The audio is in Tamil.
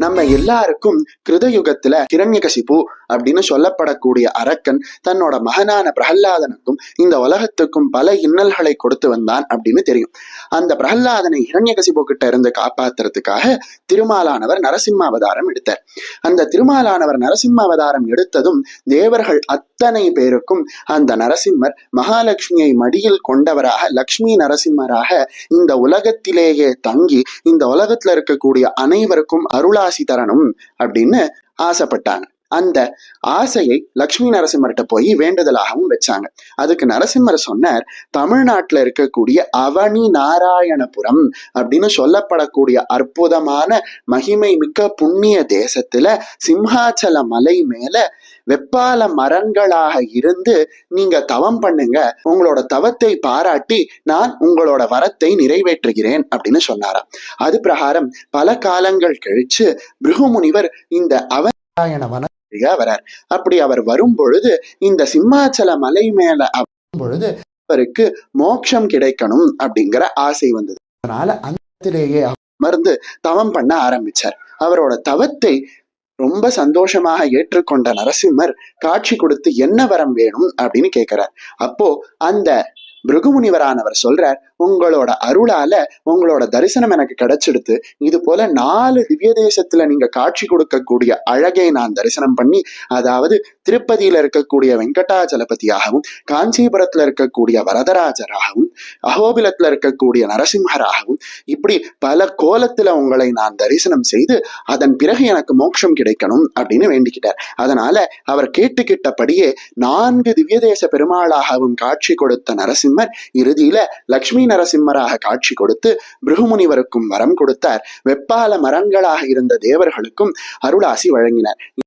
நம்ம எல்லாருக்கும் கிருதயுகத்துல ஹிரண்யகசிபு அப்படின்னு சொல்லப்படக்கூடிய அரக்கன் தன்னோட மகனான பிரகல்லாதனுக்கும் இந்த உலகத்துக்கும் பல இன்னல்களை கொடுத்து வந்தான் அப்படின்னு தெரியும். அந்த பிரகல்லாதனை ஹிரண்யகசிபு கிட்ட இருந்து காப்பாத்துறதுக்காக திருமாலானவர் நரசிம்ம அவதாரம் எடுத்தார். அந்த திருமாலானவர் நரசிம்ம அவதாரம் எடுத்ததும் தேவர்கள் அத்தனை பேருக்கும் அந்த நரசிம்மர் மகாலட்சுமியை மடியில் கொண்டவராக லக்ஷ்மி நரசிம்மராக இந்த உலகத்திலேயே தங்கி இந்த உலகத்துல இருக்கக்கூடிய அனைவருக்கும் அருளாசி தரணும் அப்படின்னு ஆசைப்பட்டாங்க. அந்த ஆசையை லக்ஷ்மி நரசிம்மர்கிட்ட போய் வேண்டுதலாகவும் வச்சாங்க. அதுக்கு நரசிம்மர் சொன்னார், தமிழ்நாட்டுல இருக்கக்கூடிய அவனி நாராயணபுரம் அப்படின்னு சொல்லப்படக்கூடிய அற்புதமான மகிமை மிக்க புண்ணிய தேசத்துல சிம்ஹாச்சல மலை மேல வெப்பால மரங்களாக இருந்து நீங்க தவம் பண்ணுங்க, உங்களோட தவத்தை பாராட்டி நான் உங்களோட வரத்தை நிறைவேற்றுகிறேன் அப்படின்னு சொன்னாராம். அது பிரகாரம் பல காலங்கள் கழிச்சு பிருகு முனிவர் இந்த அவனாராயண வன வரார். அப்படி அவர் வரும் பொழுது இந்த சிம்மாச்சல மலை மேல பொழுது அவருக்கு மோட்சம் கிடைக்கணும் அப்படிங்கிற ஆசை வந்தது. அதனால அந்தத்திலேயே அமர்ந்து தவம் பண்ண ஆரம்பிச்சார். அவரோட தவத்தை ரொம்ப சந்தோஷமாக ஏற்றுக்கொண்ட நரசிம்மர் காட்சி கொடுத்து என்ன வரம் வேணும் அப்படின்னு கேட்கிறார். அப்போ அந்த பிருகு முனிவரானவர் சொல்றார், உங்களோட அருளால உங்களோட தரிசனம் எனக்கு கிடைச்சிடுத்து. இது போல 4 திவ்ய தேசத்துல நீங்க காட்சி கொடுக்கக்கூடிய அழகை நான் தரிசனம் பண்ணி, அதாவது திருப்பதியில இருக்கக்கூடிய வெங்கடாஜலபதியாகவும், காஞ்சிபுரத்துல இருக்கக்கூடிய வரதராஜராகவும், அகோபிலத்துல இருக்கக்கூடிய நரசிம்மராகவும், இப்படி பல கோலத்துல உங்களை நான் தரிசனம் செய்து அதன் பிறகு எனக்கு மோட்சம் கிடைக்கணும் அப்படின்னு வேண்டிக்கிட்டார். அதனால அவர் கேட்டுக்கிட்டபடியே 4 திவ்ய தேச பெருமாளாகவும் காட்சி கொடுத்த நரசிம்மர் இறுதியில லக்ஷ்மி நரசிம்மராக காட்சி கொடுத்து பிருகுமுனிவருக்கும் வரம் கொடுத்தார். வெப்பால மரங்களாக இருந்த தேவர்களுக்கும் அருளாசி வழங்கினார்.